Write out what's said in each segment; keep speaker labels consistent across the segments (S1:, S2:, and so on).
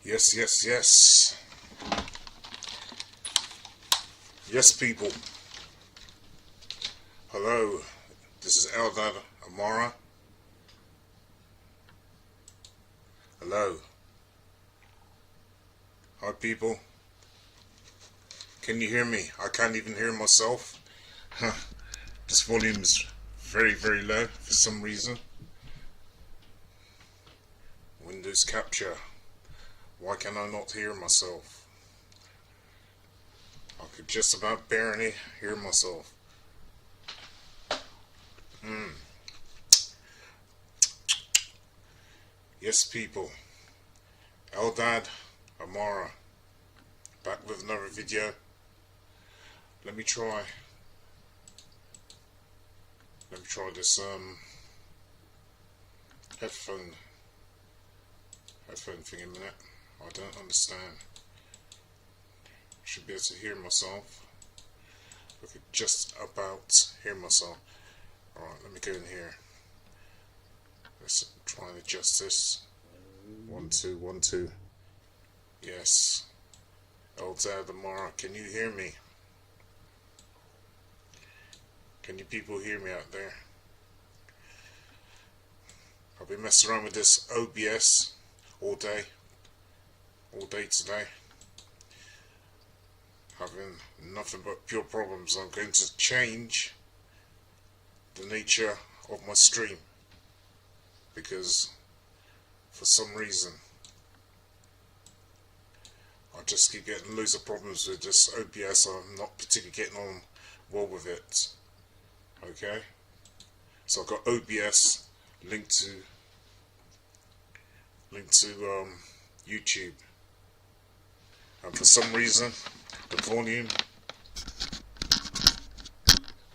S1: Yes, yes, yes. Yes, people. Hello. This is Eldad Amara. Hello. Hi, people. Can you hear me? I can't even hear myself. This volume is very, very low for some reason. Windows capture. Why can I not hear myself? I could just about barely hear myself. Yes, people. Eldad Amara. Back with another video. Let me try this headphone thing in a minute. I don't understand. Should be able to hear myself. I could just about hear myself. Alright, let me go in here. Let's try and adjust this. 1, 2, 1, 2. Yes. Eldad Amara, can you hear me? Can you people hear me out there? I've been messing around with this OBS all day today. Having nothing but pure problems. I'm going to change the nature of my stream because for some reason I just keep getting loads of problems with this OBS. I'm not particularly getting on well with it. Okay, so I've got OBS linked to YouTube, and for some reason the volume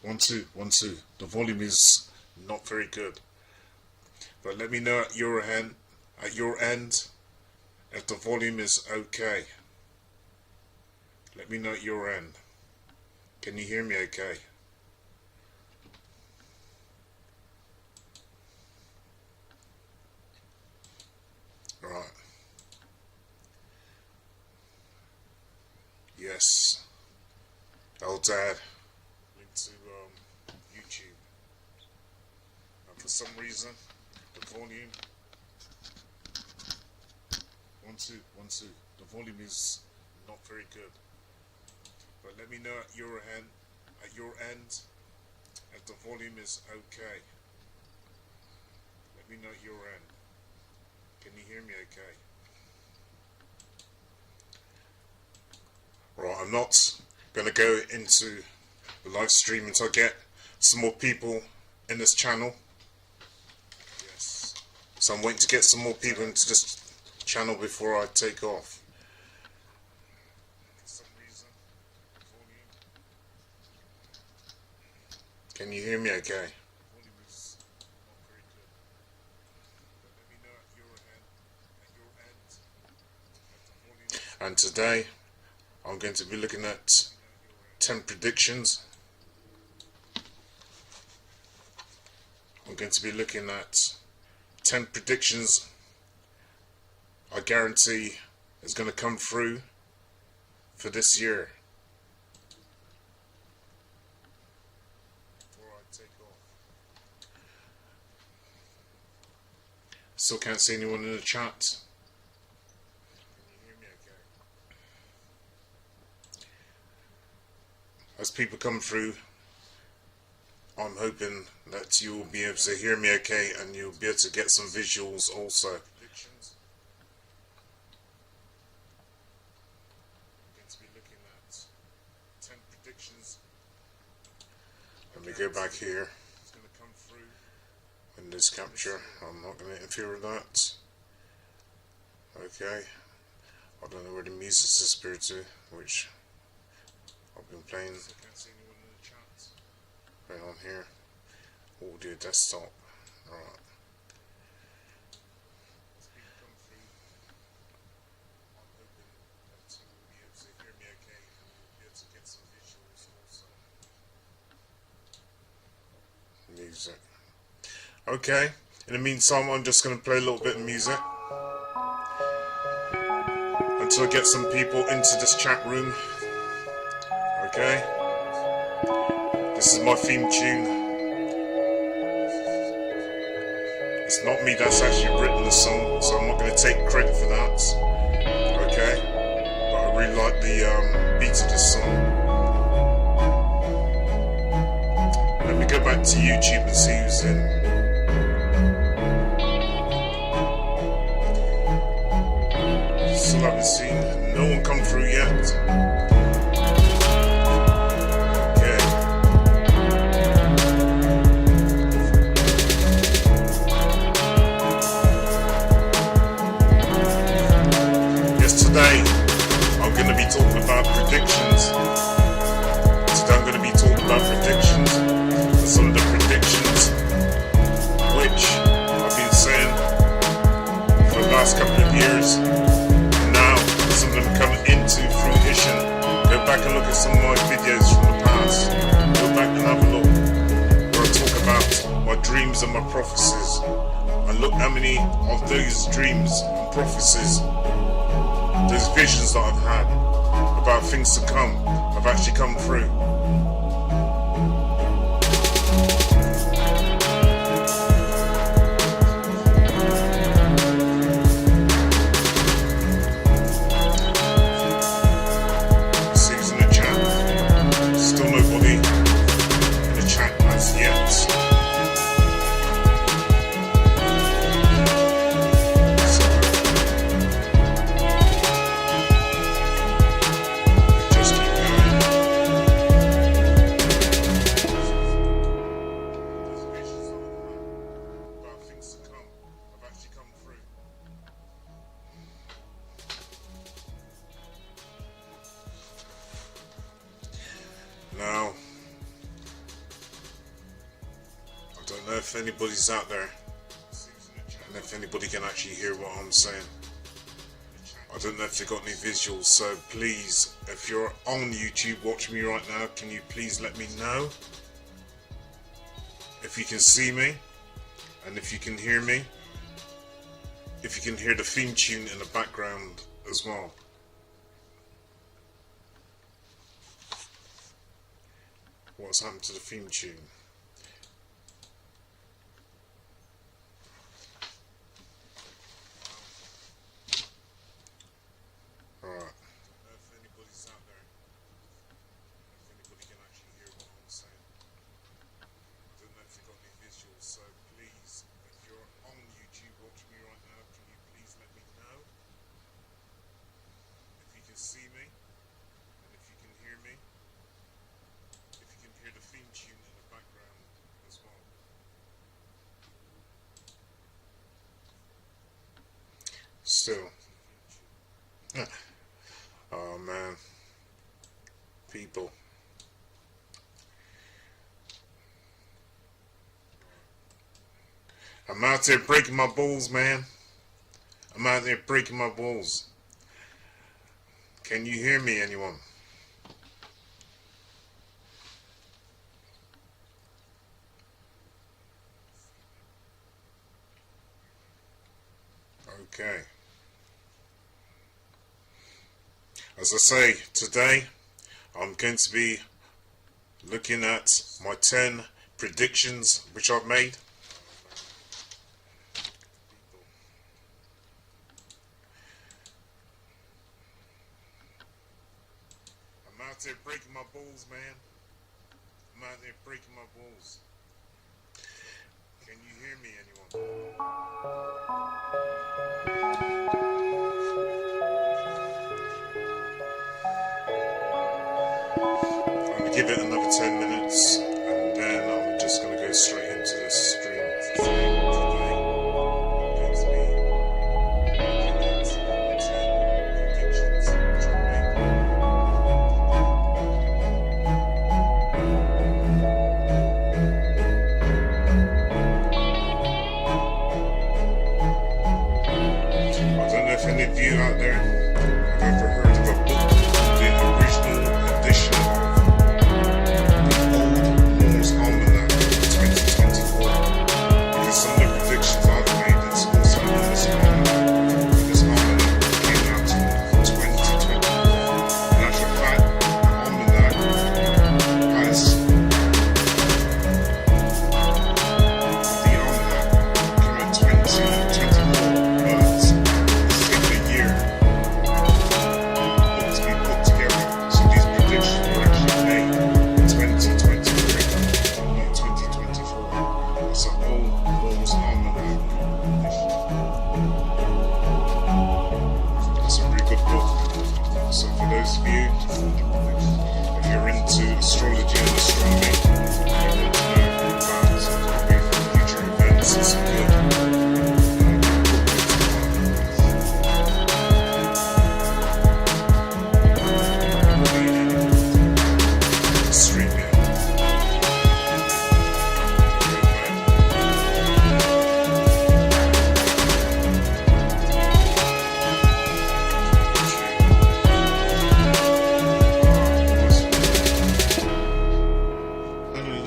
S1: 1, 2, 1, 2. The volume is not very good. But let me know at your end if the volume is okay. Let me know at your end. Can you hear me okay? Right. Yes. Eldad. Link to YouTube. And for some reason, the volume 1, 2, 1, 2. The volume is not very good. But let me know at your end if the volume is okay. Let me know at your end. Can you hear me okay? Right, I'm not going to go into the live stream until I get some more people in this channel. Yes. So I'm waiting to get some more people into this channel before I take off. For some reason, volume. Can you hear me okay? Volume is not very good. But let me know at your end if the volume. And today I'm going to be looking at 10 predictions. I'm going to be looking at 10 predictions I guarantee is going to come through for this year. Before I take off. Still can't see anyone in the chat. Can you hear me okay? As people come through, I'm hoping that you'll be able to hear me okay and you'll be able to get some visuals also. I'm going to be looking at 10 predictions. Let me go back here. It's going to come through. Windows capture. I'm not going to interfere with that. Okay. I don't know where the music is disappeared to, which I've been playing. Right on here. Audio desktop. Alright. Music. Okay. In the meantime, I'm just going to play a little bit of music. to get some people into this chat room. Okay, this is my theme tune. It's not me that's actually written the song, so I'm not going to take credit for that. Okay, but I really like the beat of this song. Let me go back to YouTube and see who's in. Still haven't seen no one come through yet. Okay. Yes, today I'm going to be talking about predictions. Today I'm going to be talking about predictions. And some of the predictions which I've been saying for the last couple of years. Some of them come into fruition. Go back and look at some of my videos from the past. Go back and have a look where I talk about my dreams and my prophecies. And look how many of those dreams and prophecies, those visions that I've had about things to come, have actually come through. Now, I don't know if anybody's out there and if anybody can actually hear what I'm saying. I don't know if they've got any visuals, so please, if you're on YouTube watching me right now, can you please let me know if you can see me and if you can hear me, if you can hear the theme tune in the background as well. What's happened to the theme tune? Alright. If anybody's out there, if anybody can actually hear what I'm saying. I don't know if you've got any visuals, so please, if you're on YouTube watching me right now, can you please let me know if you can see me and if you can hear me. If you can hear the theme tune in the background as well. Still. Oh man. People. I'm out there breaking my balls, man. I'm out there breaking my balls. Can you hear me, anyone? Okay. As I say, today I'm going to be looking at my 10 predictions which I've made. I'm out there breaking my balls, man. I'm out there breaking my balls. Can you hear me, anyone? I'm going to give it another 10 minutes and then I'm just going to go straight into the stream. Today, I'm going to be looking at 10 predictions which I made. I don't know if any of you out there have ever heard of a book, the original edition of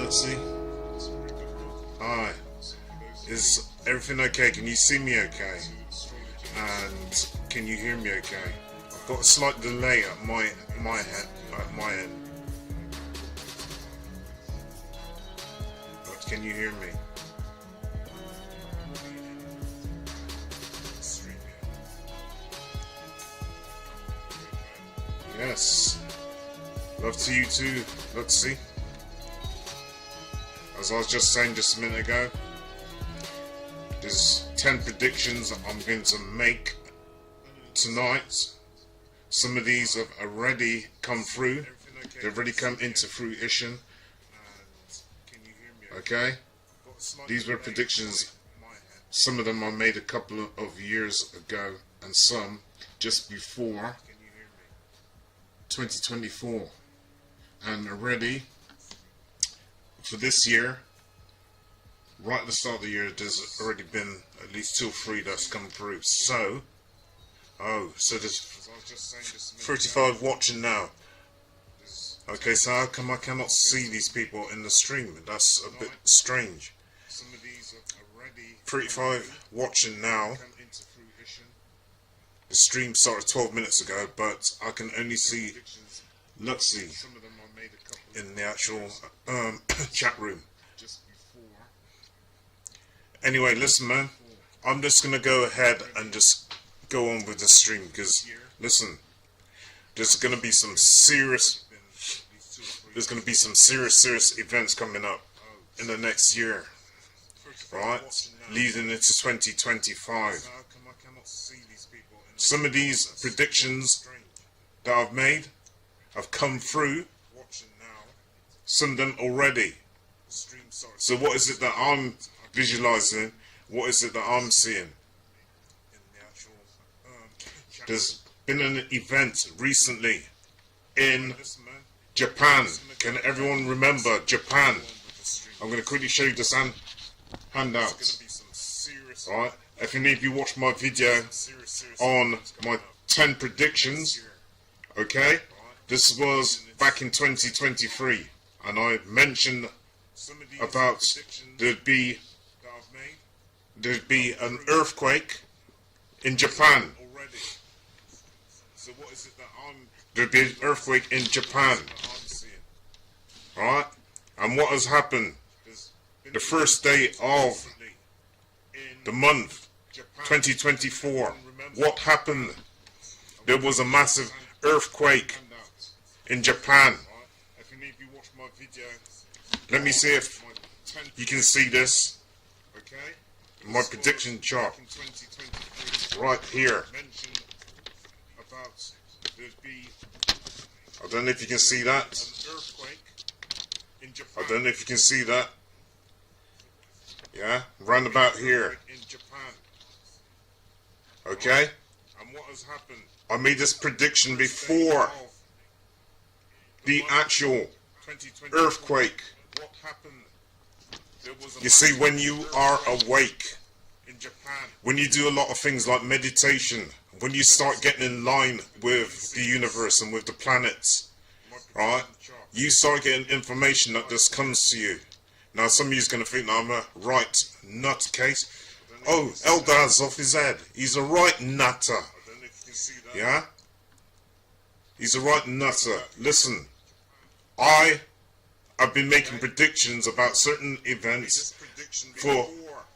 S1: let's see. Hi. Is everything okay? Can you see me okay? And can you hear me okay? I've got a slight delay at my end. But can you hear me? Yes. Love to you too. Let's see. As I was just saying just a minute ago, there's 10 predictions I'm going to make tonight. Some of these have already come through. They've already come into fruition. Okay? These were predictions. Some of them I made a couple of years ago, and some just before 2024. And already for this year, right at the start of the year, there's already been at least 2 or 3 that's come through. So there's 35 watching now. Okay, so how come I cannot see these people in the stream? That's a bit strange. 35 watching now. The stream started 12 minutes ago, but I can only see Luxie in the actual chat room. Anyway, listen, man. I'm just gonna go ahead and just go on with the stream because, listen, there's gonna be some serious events coming up in the next year, right? Leading into 2025. Some of these predictions that I've made have come through. Some of them already. So what is it that I'm visualizing? What is it that I'm seeing? There's been an event recently in Japan. Can everyone remember Japan? I'm going to quickly show you this handout. Right? If any of you watched my video on my 10 predictions, okay, this was back in 2023, and I mentioned about there'd be an earthquake in Japan. There'd be an earthquake in Japan. Right? And what has happened? The first day of the month 2024. What happened? There was a massive earthquake in Japan. Let me see if you can see this. My prediction chart. Right here. I don't know if you can see that. I don't know if you can see that. Yeah, round about here. Okay? I made this prediction before the actual earthquake. You see, when you are awake, when you do a lot of things like meditation, when you start getting in line with the universe and with the planets, right, you start getting information that just comes to you. Now, some of you is going to think I'm a right nutcase. Oh, Eldad's off his head. He's a right nutter. Yeah? He's a right nutter. Listen, I have been making predictions about certain events for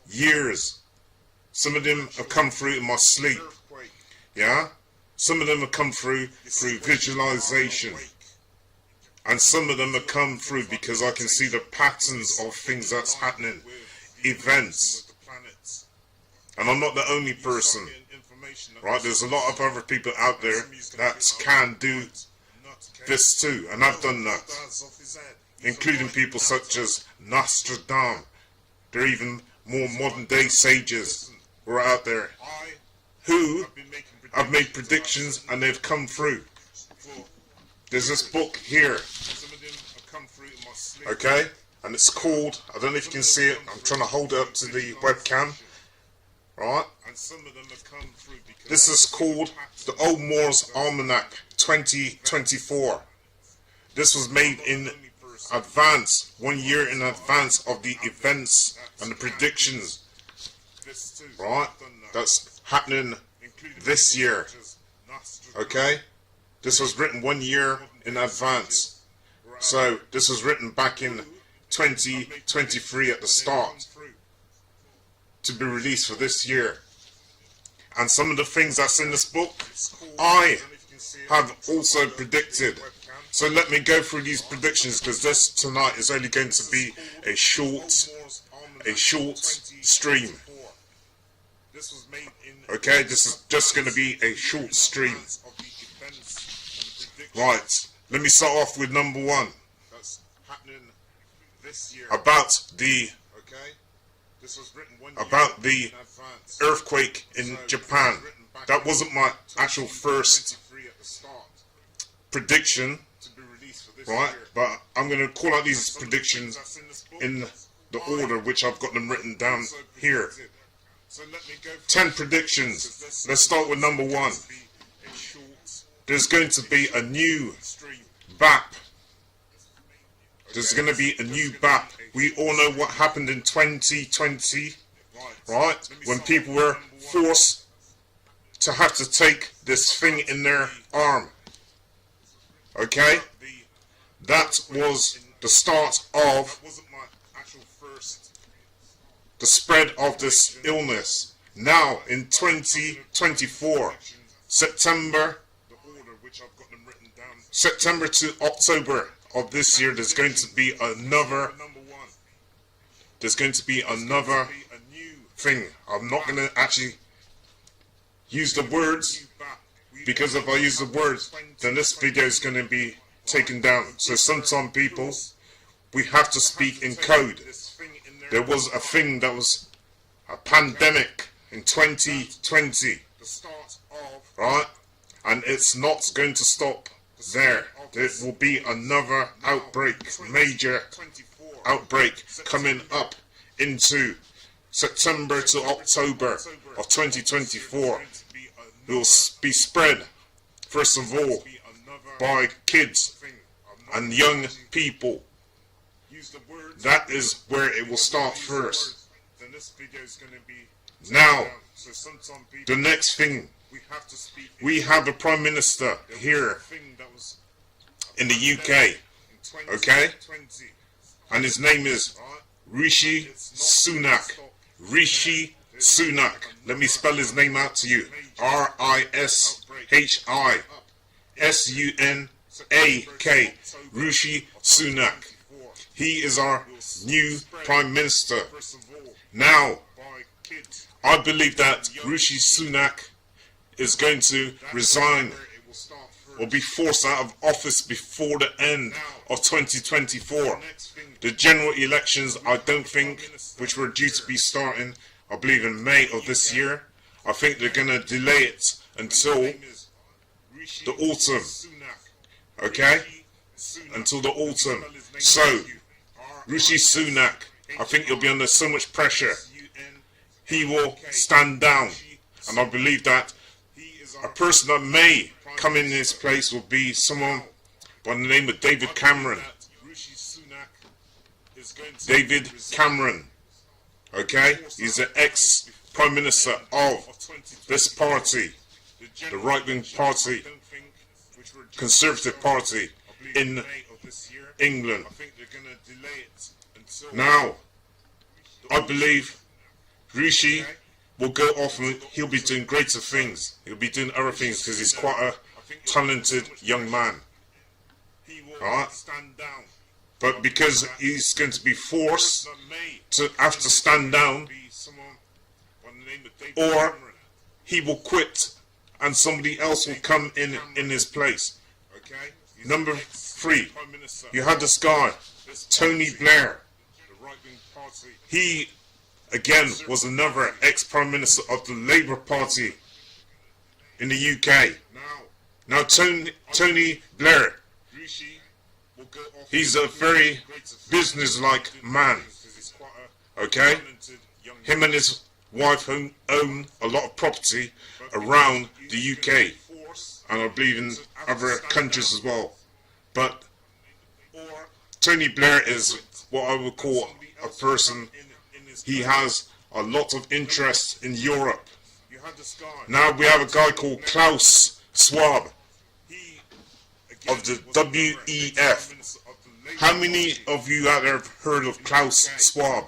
S1: years. Some of them have come through in my sleep. Yeah? Some of them have come through visualization. And some of them have come through because I can see the patterns of things that's happening. Events. And I'm not the only person. Right? There's a lot of other people out there that can do this too. And I've done that. Including people such as Nostradamus. There are even more modern day sages who are out there who have made predictions and they've come through. There's this book here, okay, and it's called, I don't know if you can see it, I'm trying to hold it up to the webcam, right, this is called the Old Moore's Almanac 2024. This was made in advance, 1 year in advance of the events and the predictions, right? That's happening this year. Okay? This was written 1 year in advance. So this was written back in 2023 at the start to be released for this year. And some of the things that's in this book, I have also predicted. So let me go through these predictions, because this tonight is only going to be a short stream. Okay, this is just going to be a short stream. Right, let me start off with number 1. About the earthquake in Japan. That wasn't my actual first prediction, right? But I'm going to call out these predictions in the order which I've got them written down here. 10 predictions. Let's start with number 1. There's going to be a new BAP. There's going to be a new BAP. We all know what happened in 2020, right? When people were forced to have to take this thing in their arm. Okay? That was the start of the spread of this illness. Now, in 2024, September to October of this year, there's going to be another thing. I'm not going to actually use the words, because if I use the words, then this video is going to be taken down. So sometimes people, we have to speak in code. There was a thing that was a pandemic in 2020, right? And it's not going to stop there. There will be another outbreak, major outbreak, coming up into September to October of 2024. It will be spread, first of all, by kids and young people. That is where it will start first. Now, the next thing, we have a Prime Minister here in the UK, okay? And his name is Rishi Sunak. Rishi Sunak. Let me spell his name out to you. R-I-S-H-I-S-U-N-A-K. Rishi Sunak. He is our new Prime Minister. Now, I believe that Rishi Sunak is going to resign or be forced out of office before the end of 2024. The general elections, I don't think, which were due to be starting, I believe in May of this year, I think they're going to delay it until the autumn. Okay? Until the autumn. So, Rishi Sunak, I think he'll be under so much pressure. He will stand down. And I believe that a person that may come in his place will be someone by the name of David Cameron. David Cameron. Okay? He's the ex-Prime Minister of this party, the right-wing party, Conservative Party in England. Now, I believe Rishi will go off and he'll be doing greater things. He'll be doing other things because he's quite a talented young man. Alright? But because he's going to be forced to have to stand down, or he will quit and somebody else will come in his place. Number 3, you had this guy, Tony Blair. He, again, was another ex-Prime Minister of the Labour Party in the UK. Now, Tony Blair, he's a very business-like man. Okay? Him and his wife own a lot of property around the UK. And I believe in other countries as well. But Tony Blair is what I would call a person. He has a lot of interest in Europe. Now we have a guy called Klaus Schwab of the WEF. How many of you out there have heard of Klaus Schwab?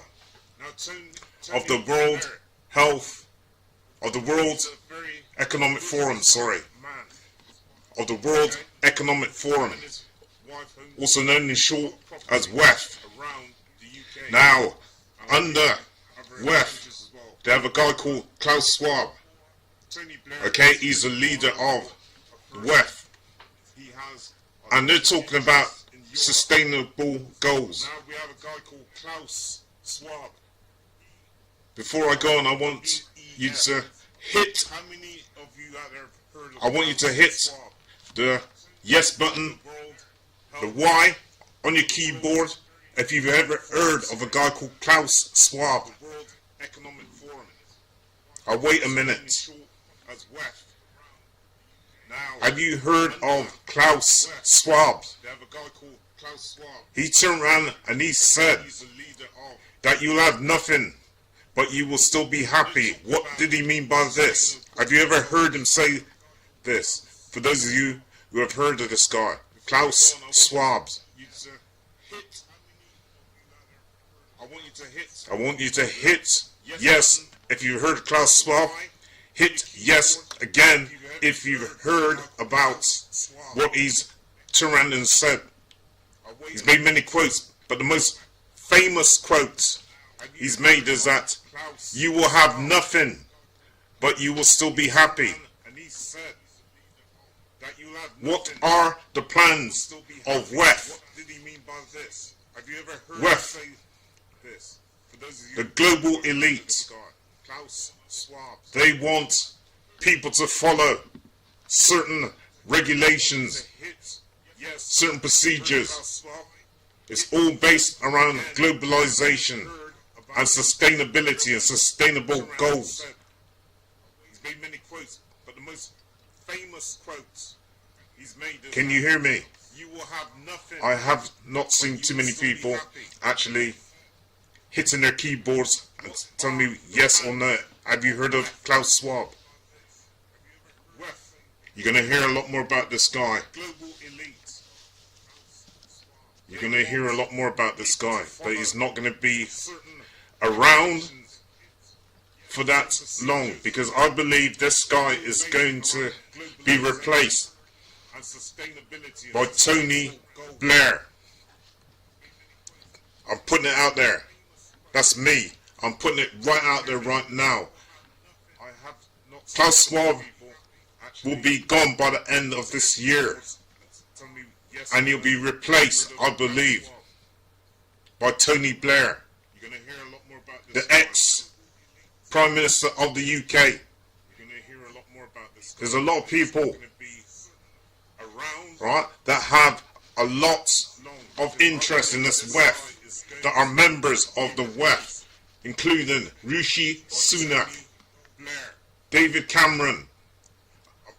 S1: Of the World Health, of the World Economic Forum, of the World Economic Forum, also known in short as WEF. Now, under WEF, they have a guy called Klaus Schwab. Okay, he's the leader of WEF. And they're talking about sustainable goals. Now we have a guy called Klaus Schwab. Before I go on, I want you to hit. I want you to hit the yes button, the Y on your keyboard. If you've ever heard of a guy called Klaus Schwab. I'll wait a minute. Have you heard of Klaus Schwab? He turned around and he said that you'll have nothing, but you will still be happy. What did he mean by this? Have you ever heard him say this? For those of you who have heard of this guy, Klaus Schwab. I want you to hit yes if you heard Klaus Schwab. Hit yes again if you've heard about what he's turned around and said. He's made many quotes, but the most famous quote he's made is that you will have nothing, but you will still be happy. What are the plans of WEF? WEF, the global elite. They want people to follow certain regulations, certain procedures. It's all based around globalization and sustainability and sustainable goals. Can you hear me? I have not seen too many people actually hitting their keyboards and telling me yes or no. Have you heard of Klaus Schwab? You're going to hear a lot more about this guy. You're going to hear a lot more about this guy, but he's not going to be around for that long, because I believe this guy is going to be replaced by Tony Blair. I'm putting it out there. That's me. I'm putting it right out there right now. Klaus Schwab will be gone by the end of this year, and he'll be replaced, I believe, by Tony Blair, the ex-Prime Minister of the UK. There's a lot of people, right, that have a lot of interest in this WEF, that are members of the WEF, including Rishi Sunak, David Cameron,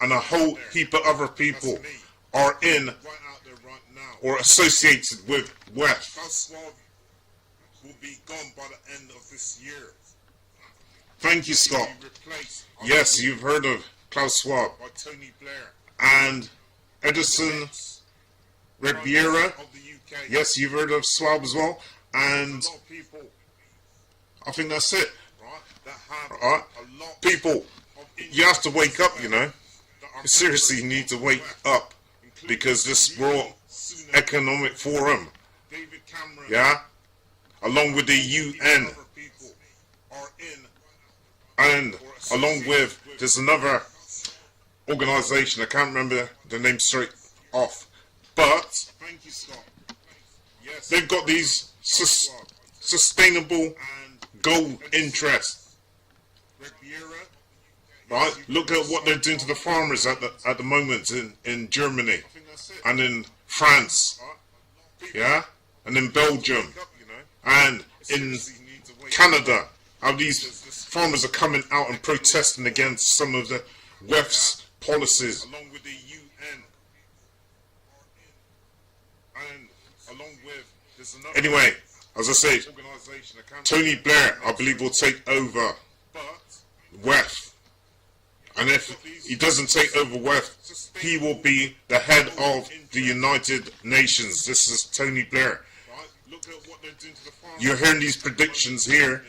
S1: and a whole heap of other people are in or associated with WEF. Thank you, Scott. Yes, you've heard of Klaus Schwab and Edison Ribeira. Yes, you've heard of Schwab as well, and I think that's it. Right? People, you have to wake up, you know. Seriously, you need to wake up, because this World Economic Forum, yeah, along with the UN, and along with, there's another organization, I can't remember the name straight off, but they've got these sustainable goal interests. Right? Look at what they're doing to the farmers at the moment in Germany and in France, yeah, and in Belgium and in Canada. How these farmers are coming out and protesting against some of the WEF's policies. Anyway, as I said, Tony Blair, I believe, will take over WEF. And if he doesn't take over WEF, he will be the head of the United Nations. This is Tony Blair. You're hearing these predictions here,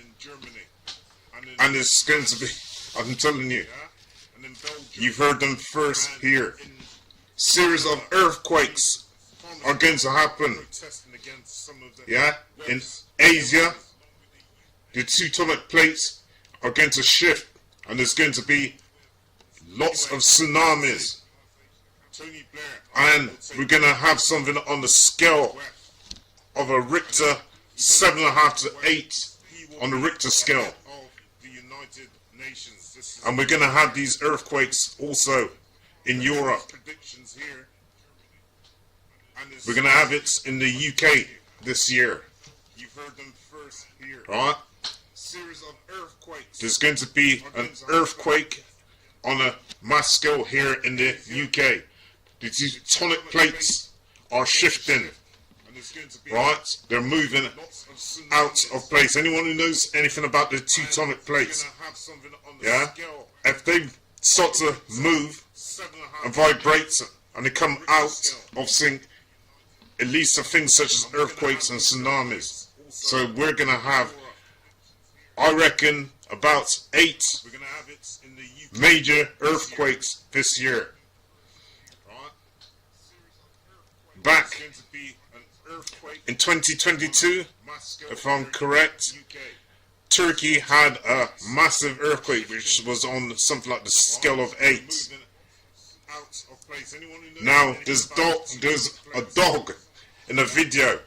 S1: and it's going to be, I'm telling you, you've heard them first here. Series of earthquakes are going to happen. Yeah, in Asia, the tectonic plates are going to shift, and there's going to be lots of tsunamis, and we're going to have something on the scale of a Richter 7.5 to 8 on the Richter scale, and we're going to have these earthquakes also in Europe. We're going to have it in the UK this year. Right? There's going to be an earthquake on a mass scale here in the UK. The tectonic plates are shifting. Right? They're moving out of place. Anyone who knows anything about the tectonic plates, yeah? If they start to move and vibrate and they come out of sync, it leads to things such as earthquakes and tsunamis. So we're going to have, I reckon, about 8 major earthquakes this year. Back in 2022, if I'm correct, Turkey had a massive earthquake which was on something like the scale of 8. Now there's a dog in a video,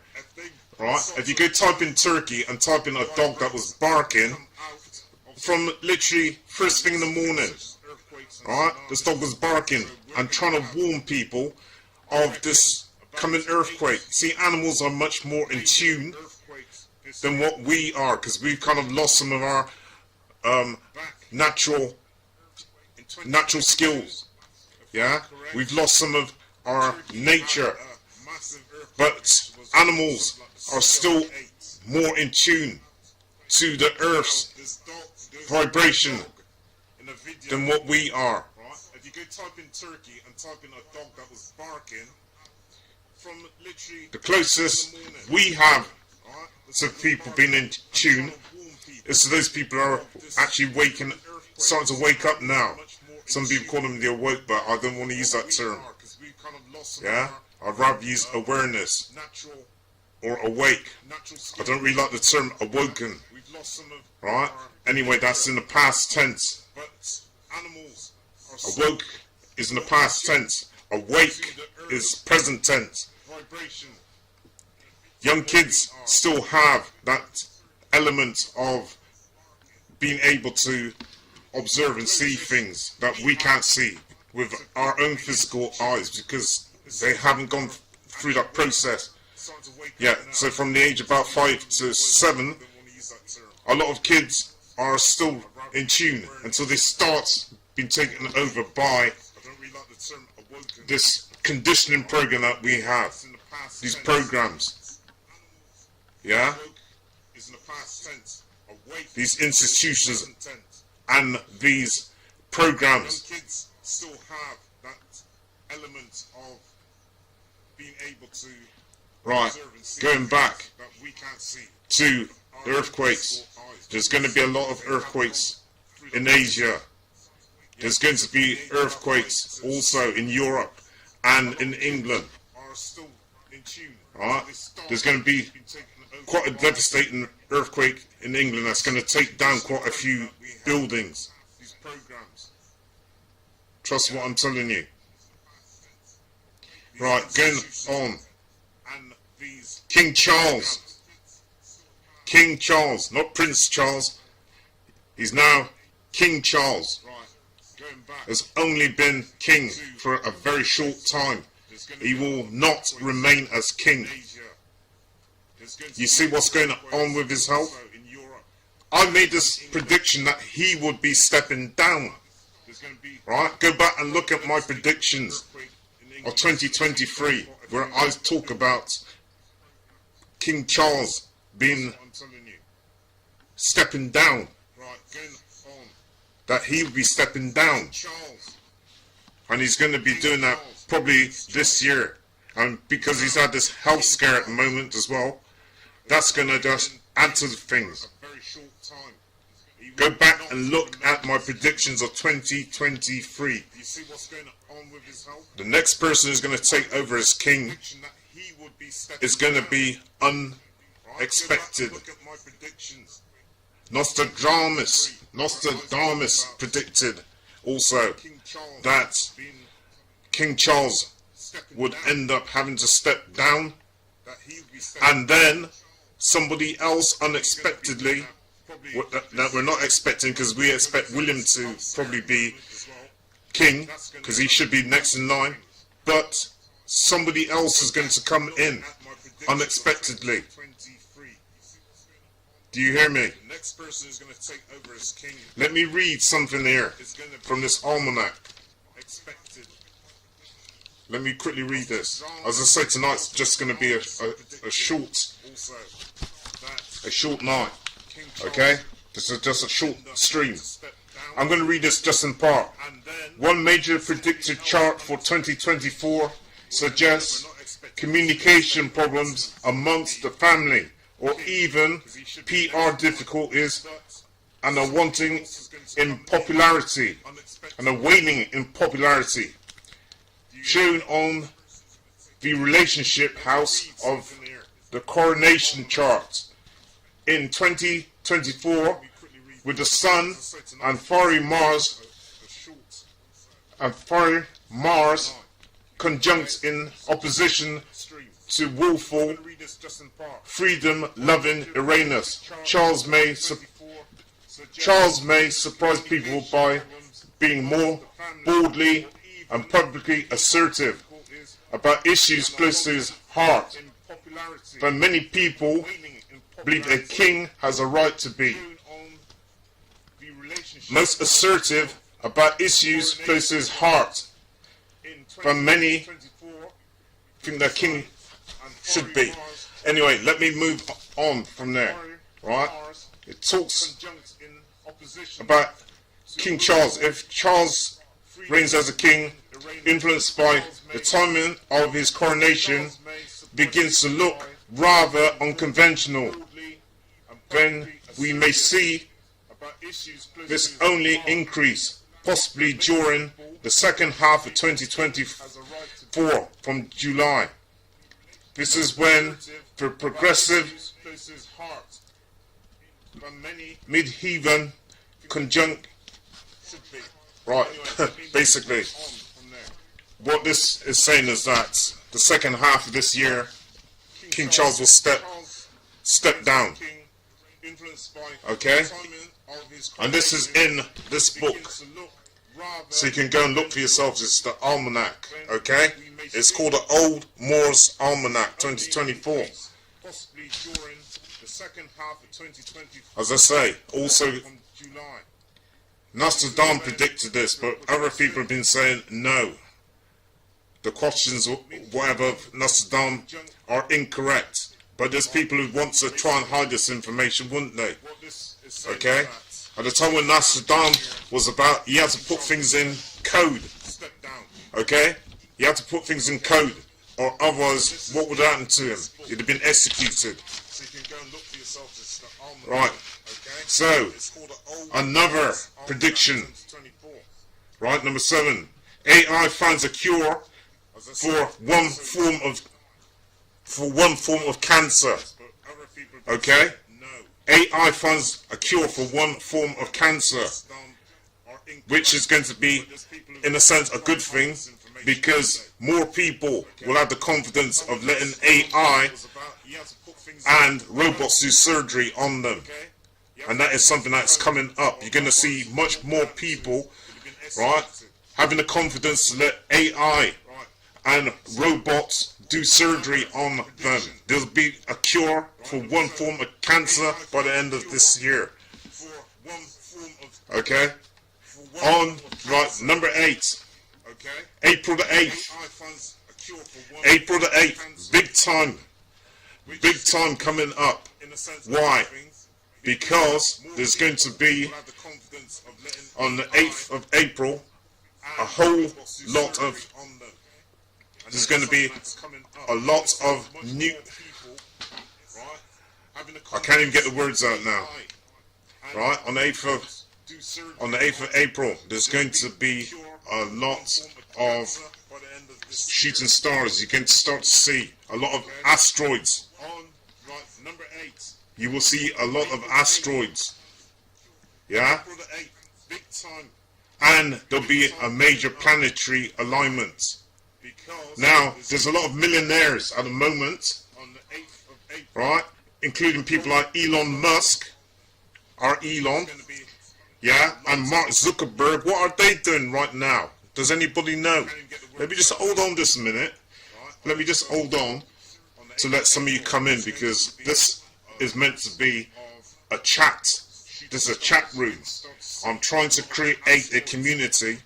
S1: right? If you go type in Turkey and type in a dog that was barking from literally first thing in the morning, right? This dog was barking and trying to warn people of this coming earthquake. See, animals are much more in tune than what we are, because we've kind of lost some of our natural skills. Yeah, we've lost some of our nature, but animals are still more in tune to the earth's vibration than what we are. If you go type in Turkey and type in a dog that was barking, from literally the closest we have to people being in tune is to those people who are actually starting to wake up now. Some people call them the awoke, but I don't want to use that term. Yeah, I'd rather use awareness or awake. I don't really like the term awoken. Right? Anyway, that's in the past tense. Awoke is in the past tense. Awake is present tense. Young kids still have that element of being able to observe and see things that we can't see with our own physical eyes, because they haven't gone through that process yet. So from the age of about 5 to 7, a lot of kids are still in tune until they start being taken over by this conditioning program that we have, these programs, yeah, these institutions and these programs. Kids still have that element of being able to, right, going back to earthquakes. There's going to be a lot of earthquakes in Asia. There's going to be earthquakes also in Europe and in England. Right? There's going to be quite a devastating earthquake in England that's going to take down quite a few buildings. Trust what I'm telling you. Right, going on. King Charles, not Prince Charles. He's now King Charles. Has only been king for a very short time. He will not remain as king. You see what's going on with his health? I made this prediction that he would be stepping down. Right? Go back and look at my predictions of 2023, where I talk about King Charles been stepping down. That he will be stepping down. And he's going to be doing that probably this year. And because he's had this health scare at the moment as well, that's going to just add to the things. Go back and look at my predictions of 2023. The next person who's going to take over as king is going to be unexpected. Nostradamus predicted also that King Charles would end up having to step down, and then somebody else unexpectedly, that we're not expecting, because we expect William to probably be king because he should be next in line, but somebody else is going to come in unexpectedly. Do you hear me? Let me read something here from this almanac. Let me quickly read this. As I said, tonight's just going to be a short night. Okay? This is just a short stream. I'm going to read this just in part. One major predicted chart for 2024 suggests communication problems amongst the family, or even PR difficulties, and a wanting in popularity, and a waning in popularity, shown on the relationship house of the coronation chart. In 2024, with the Sun and fiery Mars conjunct in opposition to willful, freedom-loving Uranus, Charles may surprise people by being more boldly and publicly assertive about issues close to his heart. But many people believe a king has a right to be most assertive about issues close to his heart. But many think that king should be. Anyway, let me move on from there. Right? It talks about King Charles. If Charles reigns as a king, influenced by the timing of his coronation, begins to look rather unconventional, then we may see this only increase, possibly during the second half of 2024 from July. This is when the progressive mid-heaven conjunct, right, basically, what this is saying is that the second half of this year, King Charles will step down. Okay? And this is in this book. So you can go and look for yourselves. It's the Almanac. Okay? It's called the Old Moore's Almanac 2024. As I say, also Nostradamus predicted this, but other people have been saying no. The questions, whatever, of Nostradamus are incorrect. But there's people who want to try and hide this information, wouldn't they? Okay? At the time when Nostradamus was about, he had to put things in code. Okay? He had to put things in code, or otherwise, what would happen to him? He'd have been executed. Right. So, another prediction. Right, number 7. AI finds a cure for one form of cancer. Okay? AI finds a cure for one form of cancer, which is going to be, in a sense, a good thing, because more people will have the confidence of letting AI and robots do surgery on them. And that is something that's coming up. You're going to see much more people, right, having the confidence to let AI and robots do surgery on them. There'll be a cure for one form of cancer by the end of this year. Okay? On, right, number 8. April the 8th. April the 8th. Big time. big time coming up. Why? Because there's going to be, on the 8th of April, a whole lot of, there's going to be a lot of new, I can't even get the words out now, right, on the 8th of April, there's going to be a lot of shooting stars. You're going to start to see a lot of asteroids. You will see a lot of asteroids. Yeah? And there'll be a major planetary alignment. Now, there's a lot of millionaires at the moment, right? Including people like Elon Musk, or Elon, yeah, and Mark Zuckerberg. What are they doing right now? Does anybody know? Let me just hold on just a minute. Let me just hold on to let some of you come in, because this is meant to be a chat. This is a chat room. I'm trying to create a community,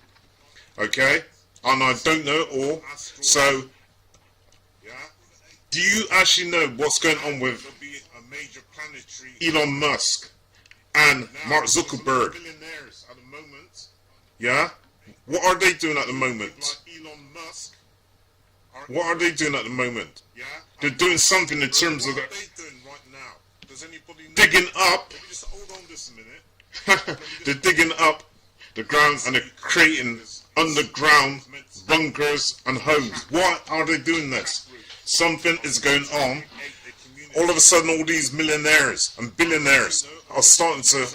S1: okay? And I don't know it all. So, do you actually know what's going on with Elon Musk and Mark Zuckerberg? Yeah? What are they doing at the moment? What are they doing at the moment? They're doing something in terms of digging up. They're digging up the ground and they're creating underground bunkers and homes. Why are they doing this? Something is going on. All of a sudden, all these millionaires and billionaires are starting to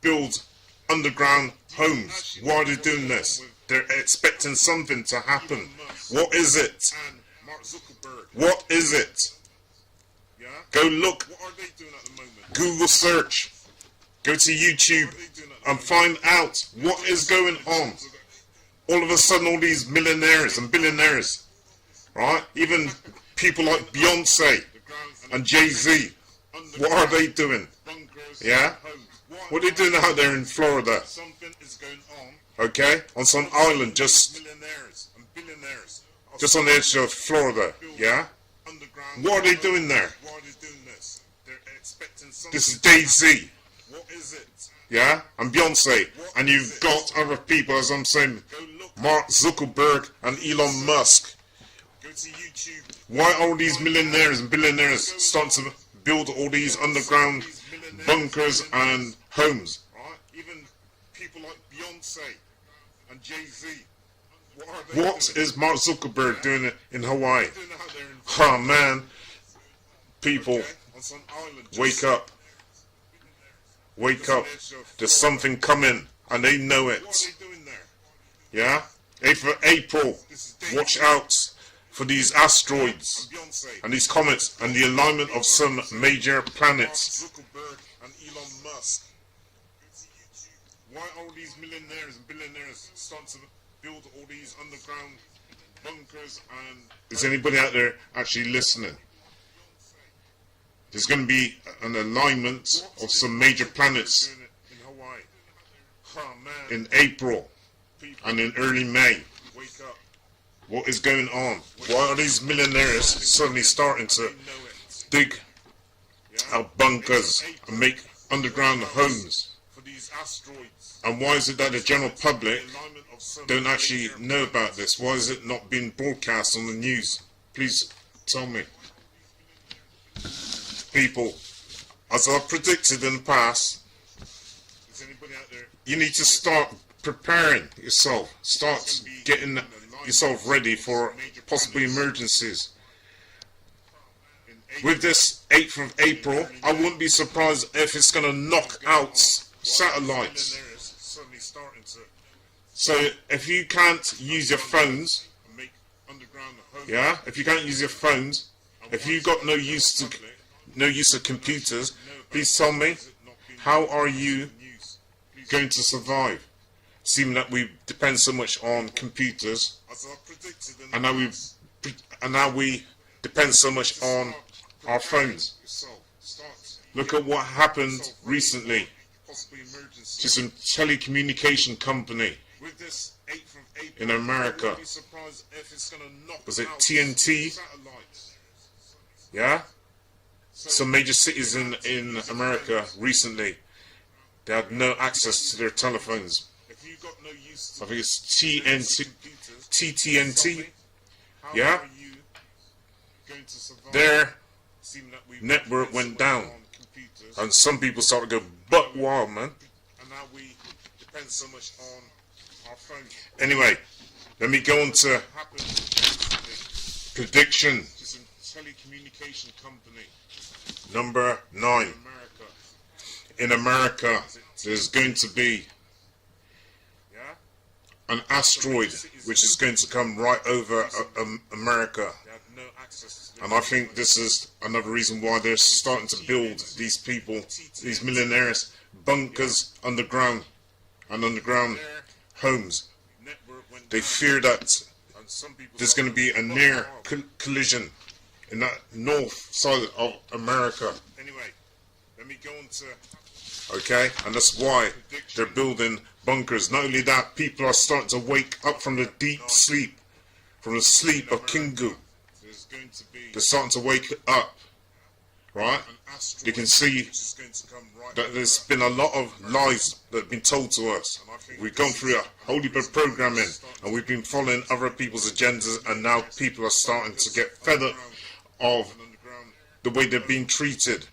S1: build underground homes. Why are they doing this? They're expecting something to happen. What is it? What is it? Go look. Google search. Go to YouTube and find out what is going on. All of a sudden, all these millionaires and billionaires, right? Even people like Beyonce and Jay-Z, what are they doing? Yeah? What are they doing out there in Florida? Okay? On some island just on the edge of Florida. Yeah? What are they doing there? This is Jay-Z. Yeah? And Beyonce. And you've got other people, as I'm saying, Mark Zuckerberg and Elon Musk. Why are all these millionaires and billionaires starting to build all these underground bunkers and homes? Even people like Beyonce and Jay-Z. What is Mark Zuckerberg doing in Hawaii? Oh man, people, wake up. Wake up. There's something coming and they know it. Yeah? 8th of April, watch out for these asteroids and these comets and the alignment of some major planets. Why are all these millionaires and billionaires starting to build all these underground bunkers? And is anybody out there actually listening? There's going to be an alignment of some major planets in April and in early May. What is going on? Why are these millionaires suddenly starting to dig out bunkers and make underground homes? And why is it that the general public don't actually know about this? Why is it not being broadcast on the news? Please tell me. People, as I've predicted in the past, you need to start preparing yourself. Start getting yourself ready for possible emergencies. With this 8th of April, I wouldn't be surprised if it's going to knock out satellites. So if you can't use your phones, yeah, if you can't use your phones, if you've got no use of computers, please tell me, how are you going to survive? Seeming that we depend so much on computers, and now we depend so much on our phones. Look at what happened recently to some telecommunication company in America. Was it TNT? Yeah? some major cities in America recently, they had no access to their telephones. I think it's TTNT. Yeah? Their network went down. And some people started to go buck wild, man. And now we depend so much on our phone. Anyway, let me go on to prediction. It's a telecommunication company. Number 9. In America, there's going to be an asteroid which is going to come right over America. And I think this is another reason why they're starting to build these people, these millionaires, bunkers underground and underground homes. They fear that there's going to be a near collision in that north side of America. Anyway, let me go on to... Okay, and that's why they're building bunkers. Not only that, people are starting to wake up from the deep sleep, from the sleep of Kingu. They're starting to wake up, right? You can see that there's been a lot of lies that have been told to us. We've gone through a whole heap of programming, and we've been following other people's agendas, and now people are starting to get fed up of the way they're being treated.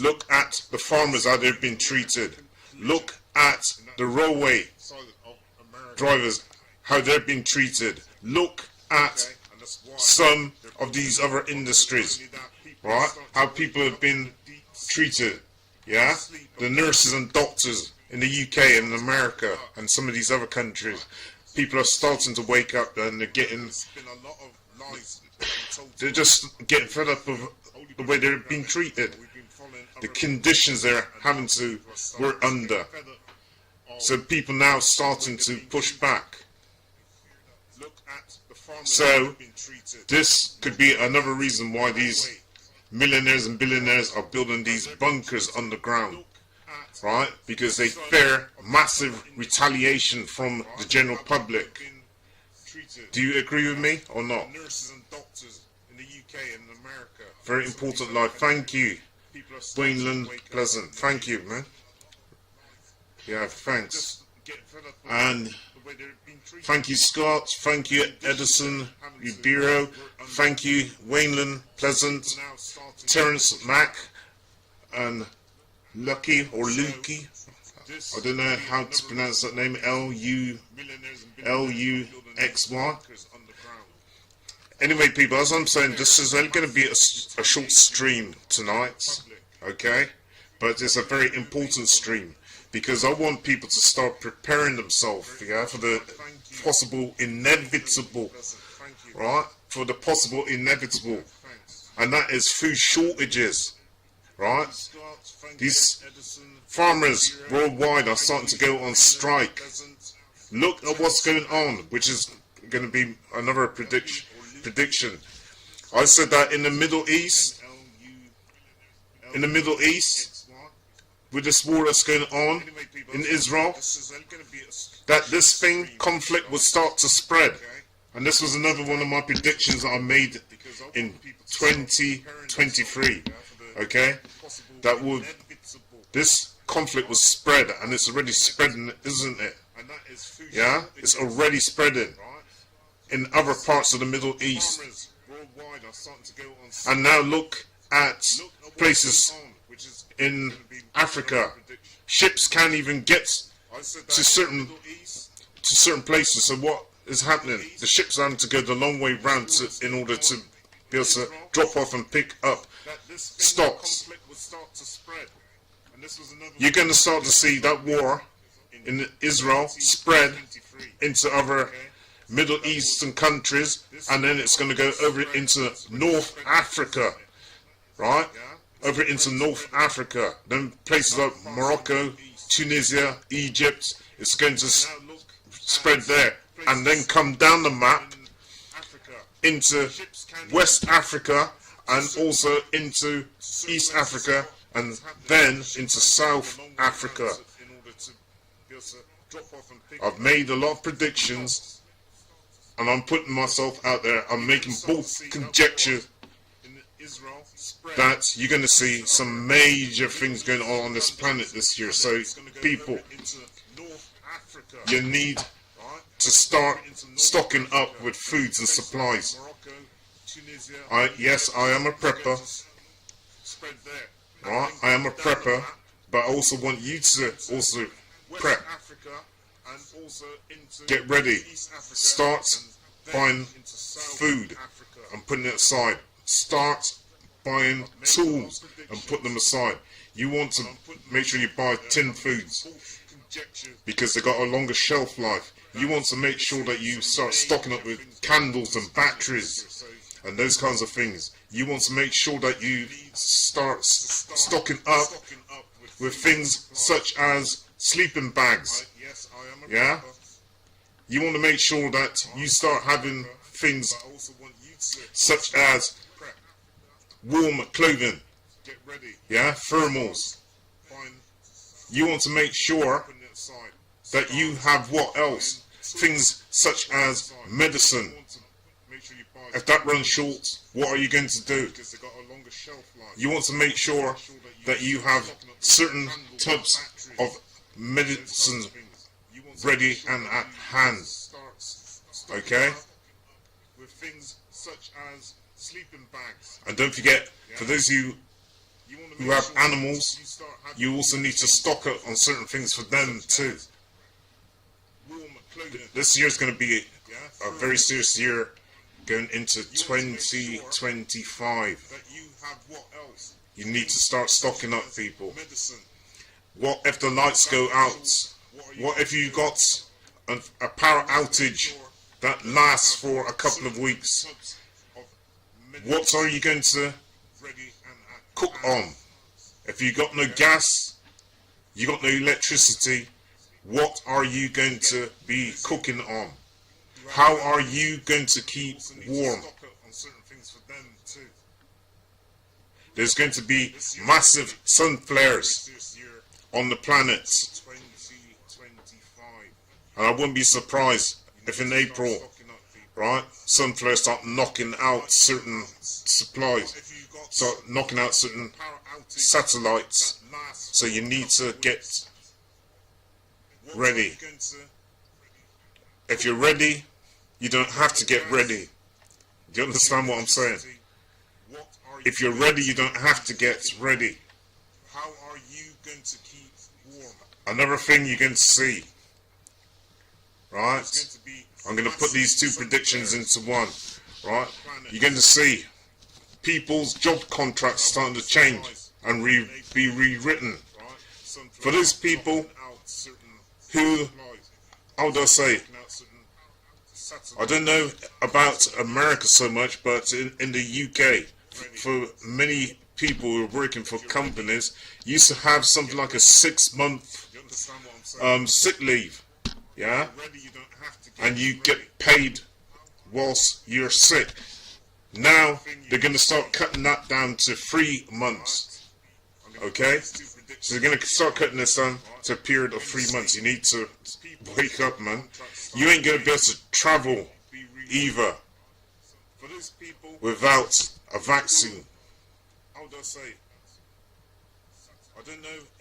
S1: Look at the farmers, how they've been treated. Look at the railway drivers, how they've been treated. Look at some of these other industries, right? How people have been treated, yeah? The nurses and doctors in the UK and America and some of these other countries. People are starting to wake up and they're just getting fed up of the way they're being treated, the conditions they're having to work under. So people now starting to push back. So this could be another reason why these millionaires and billionaires are building these bunkers underground, right? Because they fear massive retaliation from the general public. Do you agree with me or not? Very important life. Thank you, Wayneland Pleasant. Thank you, man. Yeah, thanks. And thank you, Scott. Thank you, Edison Ubiro. Thank you, Wayneland Pleasant, Terence Mack, and Lucky or Lukey. I don't know how to pronounce that name. Luxy. Anyway, people, as I'm saying, this is only going to be a short stream tonight, okay? But it's a very important stream, because I want people to start preparing themselves, yeah, for the possible inevitable, right? For the possible inevitable, and that is food shortages, right? These farmers worldwide are starting to go on strike. Look at what's going on, which is going to be another prediction. I said that in the Middle East, with this war that's going on in Israel, that this conflict will start to spread. And this was another one of my predictions that I made in 2023, okay? That this conflict will spread, and it's already spreading, isn't it? Yeah, it's already spreading in other parts of the Middle East. And now look at places in Africa. Ships can't even get to certain places. So what is happening? The ships are having to go the long way round in order to be able to drop off and pick up stocks. You're going to start to see that war in Israel spread into other Middle Eastern countries, and then it's going to go over into North Africa, right? Over into North Africa, then places like Morocco, Tunisia, Egypt. It's going to spread there, and then come down the map into West Africa, and also into East Africa, and then into South Africa. I've made a lot of predictions, and I'm putting myself out there. I'm making bold conjectures that you're going to see some major things going on this planet this year. So people, you need to start stocking up with foods and supplies. Yes, I am a prepper. Right, I am a prepper, but I also want you to also prep. Get ready. Start buying food and putting it aside. Start buying tools and put them aside. You want to make sure you buy tin foods because they got a longer shelf life. You want to make sure that you start stocking up with candles and batteries and those kinds of things. You want to make sure that you start stocking up with things such as sleeping bags. Yeah? You want to make sure that you start having things such as warm clothing. Yeah? Thermals. You want to make sure that you have what else? Things such as medicine. If that runs short, what are you going to do? You want to make sure that you have certain tubs of medicine ready and at hand. Okay? And don't forget, for those of you who have animals, you also need to stock up on certain things for them too. This year is going to be a very serious year going into 2025. You need to start stocking up, people. What if the lights go out? What if you got a power outage that lasts for a couple of weeks? What are you going to cook on? If you got no gas, you got no electricity, what are you going to be cooking on? How are you going to keep warm? There's going to be massive sun flares on the planet. And I wouldn't be surprised if in April, right, sun flares start knocking out certain supplies, start knocking out certain satellites. So you need to get ready. If you're ready, you don't have to get ready. Do you understand what I'm saying? If you're ready, you don't have to get ready. How are you going to keep warm? Another thing you're going to see, right? I'm going to put these two predictions into one, right? You're going to see people's job contracts starting to change and be rewritten. For those people who, how would I say, I don't know about America so much, but in the UK, for many people who are working for companies, used to have something like a 6-month sick leave, yeah? And you get paid whilst you're sick. Now, they're going to start cutting that down to 3 months, okay? So they're going to start cutting this down to a period of 3 months. You need to wake up, man. You ain't going to be able to travel either without a vaccine.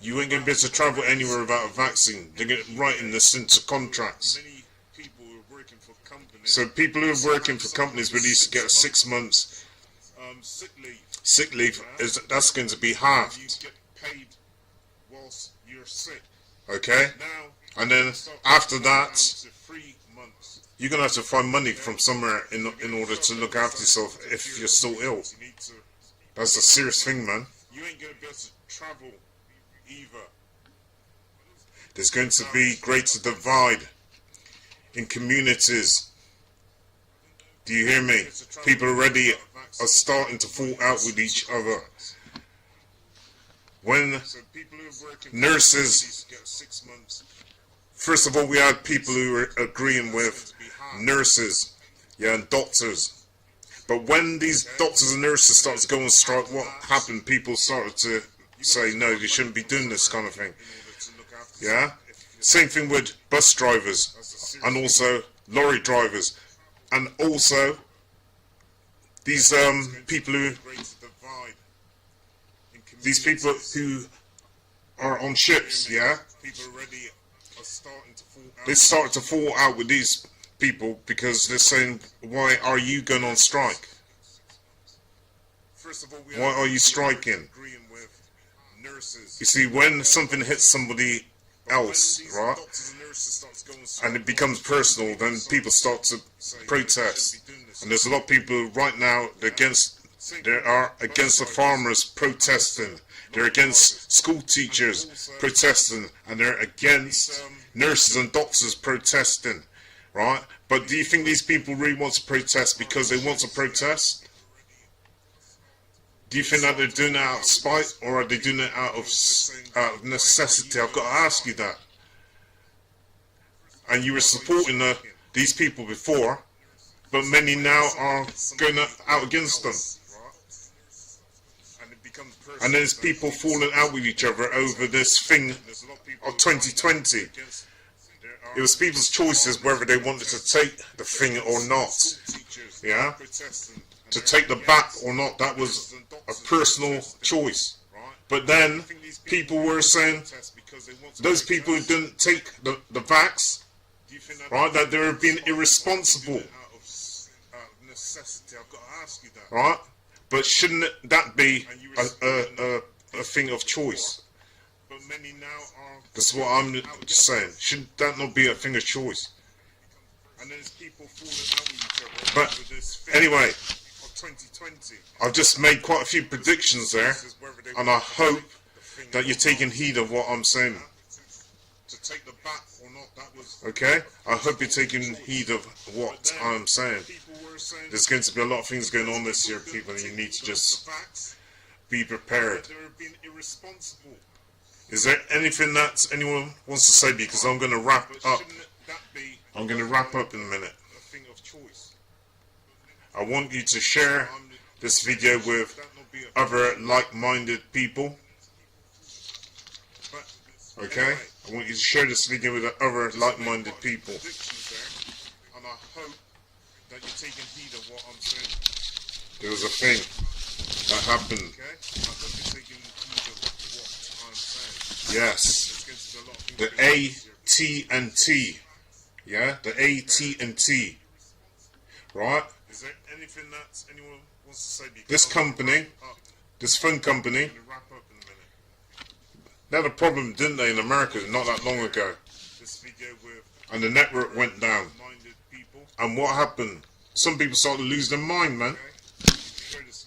S1: You ain't going to be able to travel anywhere without a vaccine. They're going to writing this into contracts. So people who are working for companies will used to get a 6 months sick leave. That's going to be halved. Okay? And then after that, you're going to have to find money from somewhere in order to look after yourself if you're still ill. That's a serious thing, man. You ain't going to be able to travel either. There's going to be greater divide in communities. Do you hear me? People already are starting to fall out with each other. When nurses, first of all, we had people who were agreeing with nurses, yeah, and doctors. But when these doctors and nurses started to go on strike, what happened? People started to say, no, you shouldn't be doing this kind of thing. Yeah? Same thing with bus drivers and also lorry drivers. And also these people who these people who are on ships, yeah, they started to fall out with these people because they're saying, why are you going on strike? Why are you striking? You see, when something hits somebody else, right, and it becomes personal, then people start to protest. And there's a lot of people right now they are against the farmers protesting. They're against school teachers protesting, and they're against nurses and doctors protesting, right? But do you think these people really want to protest because they want to protest? Do you think that they're doing it out of spite, or are they doing it out of necessity? I've got to ask you that. And you were supporting these people before, but many now are going out against them. And there's people falling out with each other over this thing of 2020. It was people's choices whether they wanted to take the thing or not. Yeah? To take the back or not, that was a personal choice. But then people were saying, those people who didn't take the vax, right, that they were being irresponsible. Right? But shouldn't that be a thing of choice? That's what I'm just saying. Shouldn't that not be a thing of choice? But anyway, I've just made quite a few predictions there, and I hope that you're taking heed of what I'm saying. Okay? I hope you're taking heed of what I'm saying. There's going to be a lot of things going on this year, people, and you need to just be prepared. Is there anything that anyone wants to say? Because I'm going to wrap up. I'm going to wrap up in a minute. I want you to share this video with other like-minded people. Okay? I want you to share this video with other like-minded people. And I hope that you're taking heed of what I'm saying. There was a thing that happened. Yes. The AT&T. Yeah? The AT&T. Right? Is there anything that anyone wants to say? This company, this phone company, they had a problem, didn't they, in America not that long ago? And the network went down. And what happened? Some people started to lose their mind, man.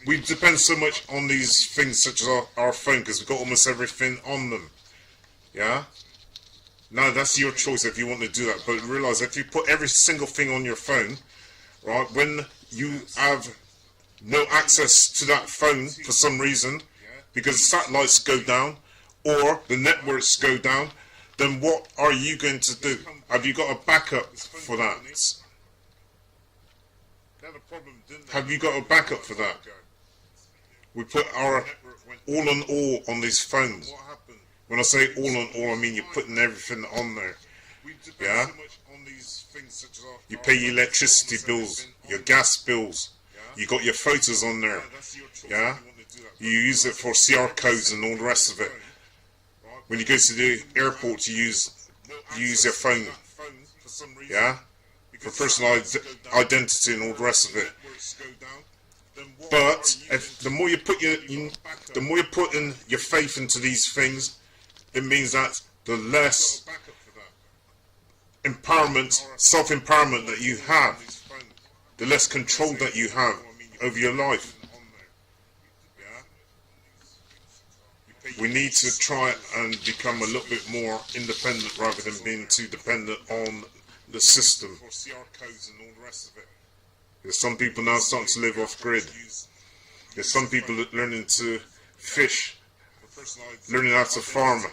S1: We depend so much on these things such as our phone, because we've got almost everything on them. Yeah? Now, that's your choice if you want to do that. But realize if you put every single thing on your phone, right, when you have no access to that phone for some reason, because satellites go down, or the networks go down, then what are you going to do? Have you got a backup for that? Have you got a backup for that? We put our all on these phones. When I say all on all, I mean you're putting everything on there. Yeah? You pay your electricity bills, your gas bills. You got your photos on there. Yeah? You use it for CR codes and all the rest of it. When you go to the airport, you use your phone. Yeah? For personal identity and all the rest of it. But the more you put in your faith into these things, it means that the less empowerment, self-empowerment that you have, the less control that you have over your life. We need to try and become a little bit more independent rather than being too dependent on the system. There's some people now starting to live off grid. There's some people learning to fish, learning how to farm,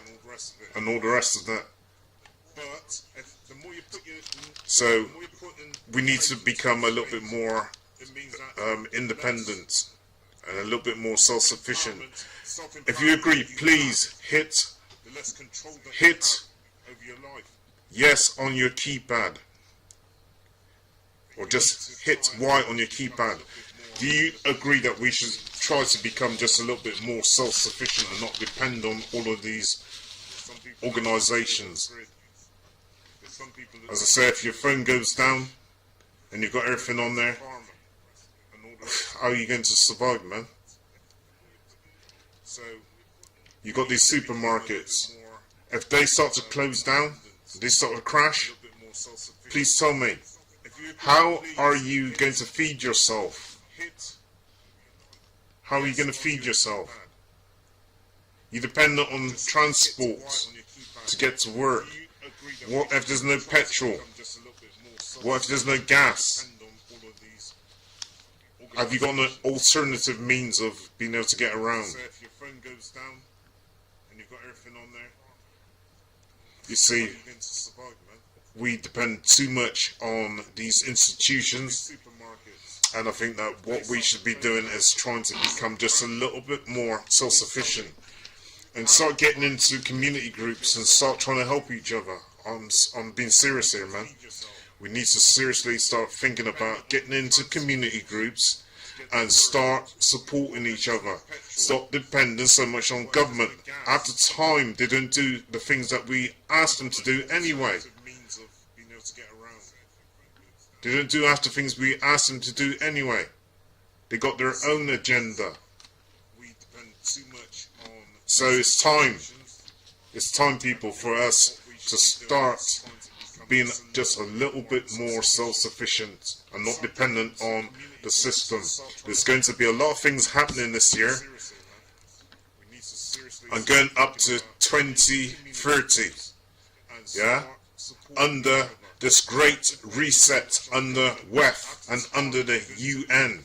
S1: and all the rest of that. So we need to become a little bit more independent and a little bit more self-sufficient. If you agree, please hit yes on your keypad, or just hit Y on your keypad. Do you agree that we should try to become just a little bit more self-sufficient and not depend on all of these organizations? As I say, if your phone goes down and you've got everything on there, how are you going to survive, man? You've got these supermarkets. If they start to close down, they start to crash, please tell me, how are you going to feed yourself? How are you going to feed yourself? You depend on transport to get to work. What if there's no petrol? What if there's no gas? Have you got an alternative means of being able to get around? You see, we depend too much on these institutions, and I think that what we should be doing is trying to become just a little bit more self-sufficient and start getting into community groups and start trying to help each other. I'm being serious here, man. We need to seriously start thinking about getting into community groups and start supporting each other. Stop depending so much on government. At the time, they don't do the things that we asked them to do anyway. They don't do after things we asked them to do anyway. They got their own agenda. So it's time, people, for us to start being just a little bit more self-sufficient and not dependent on the system. There's going to be a lot of things happening this year. I'm going up to 2030, yeah, under this great reset under WEF and under the UN.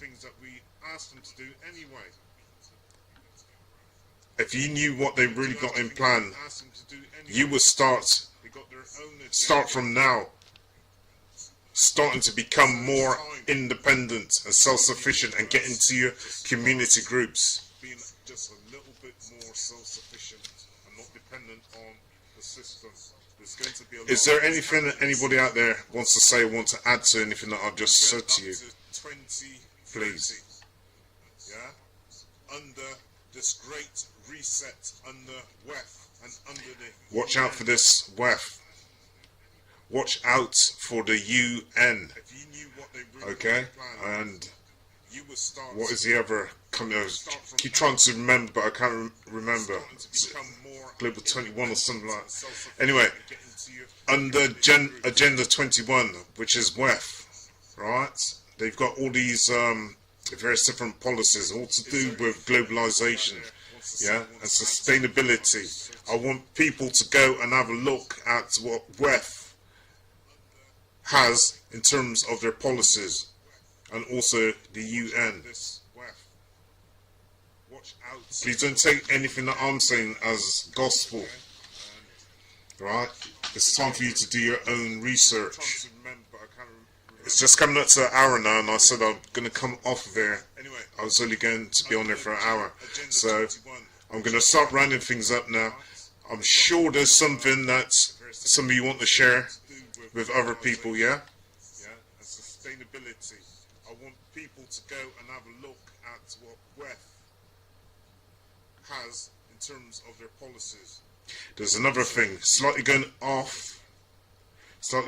S1: If you knew what they really got in plan, you would start from now, starting to become more independent and self-sufficient and get into your community groups. Being just a little bit more self-sufficient and not dependent on the system. Is there anything that anybody out there wants to say, want to add to anything that I've just said to you? Please. Yeah? Under this great reset under WEF and under the... Watch out for this WEF. Watch out for the UN. Okay? And what is the other company? I keep trying to remember, but I can't remember. Global 21 or something like that. Anyway, under Agenda 21, which is WEF, right? They've got all these various different policies, all to do with globalization, yeah, and sustainability. I want people to go and have a look at what WEF has in terms of their policies, and also the UN. Please don't take anything that I'm saying as gospel, right? It's time for you to do your own research. It's just coming up to an hour now, and I said I'm going to come off of here. I was only going to be on there for an hour, so I'm going to start rounding things up now. I'm sure there's something that some of you want to share with other people, yeah? Yeah, and sustainability. I want people to go and have a look at what WEF has in terms of their policies. There's another thing, slightly going off of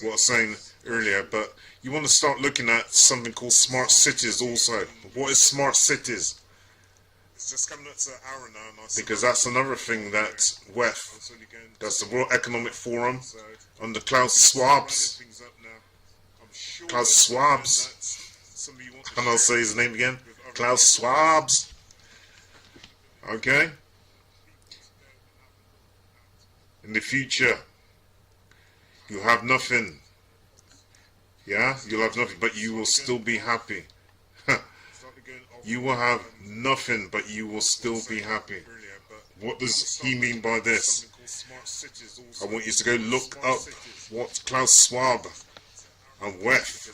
S1: what I was saying earlier, but you want to start looking at something called smart cities also. What is smart cities? It's just coming up to an hour now, because that's another thing that WEF, that's the World Economic Forum, under Klaus Schwab's, and I'll say his name again, Klaus Schwab's, okay? In the future, you'll have nothing, yeah? You'll have nothing, but you will still be happy. You will have nothing, but you will still be happy. What does he mean by this? I want you to go look up what Klaus Schwab and WEF,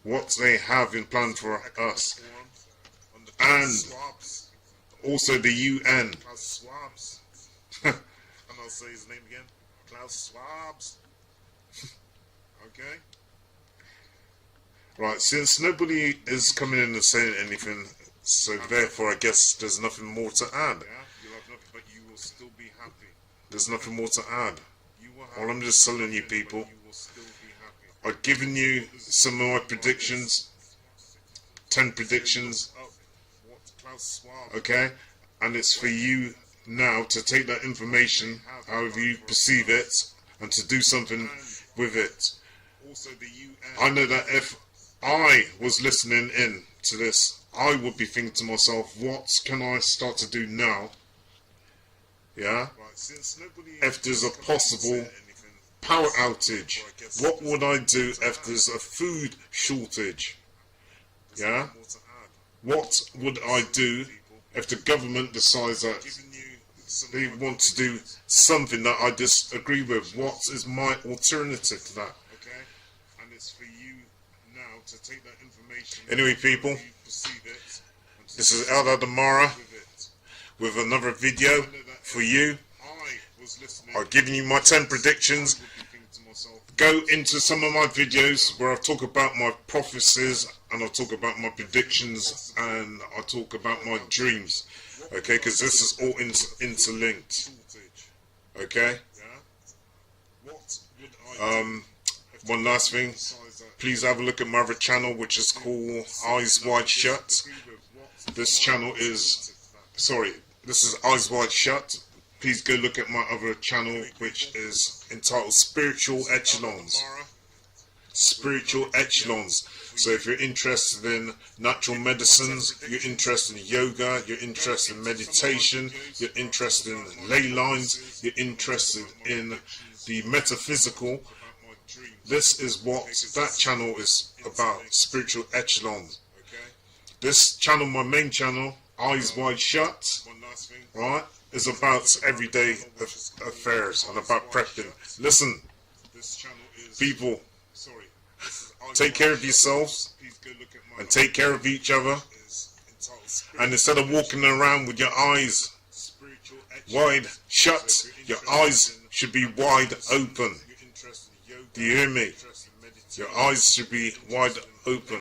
S1: what they have in plan for us, and also the UN. And I'll say his name again, Klaus Schwab's. Okay? Right, since nobody is coming in and saying anything, so therefore I guess there's nothing more to add. There's nothing more to add. All I'm just telling you people, I've given you some of my predictions, 10 predictions, okay, and it's for you now to take that information however you perceive it and to do something with it. I know that if I was listening in to this, I would be thinking to myself, what can I start to do now? Yeah? If there's a possible power outage, what would I do if there's a food shortage? Yeah? What would I do if the government decides that they want to do something that I disagree with? What is my alternative to that? Anyway, people, this is Eldad Amara with another video for you. I've given you my 10 predictions. Go into some of my videos where I talk about my prophecies and I talk about my predictions and I talk about my dreams. Okay, because this is all interlinked. Okay? One last thing. Please have a look at my other channel, which is called Eyes Wide Shut. This channel is... this is Eyes Wide Shut. Please go look at my other channel, which is entitled Spiritual Echelons. Spiritual Echelons. So if you're interested in natural medicines, you're interested in yoga, you're interested in meditation, you're interested in ley lines, you're interested in the metaphysical, this is what that channel is about, Spiritual Echelons. This channel, my main channel, Eyes Wide Shut, right, is about everyday affairs and about prepping. Listen, people, take care of yourselves and take care of each other. And instead of walking around with your eyes wide shut, your eyes should be wide open. Do you hear me? Your eyes should be wide open.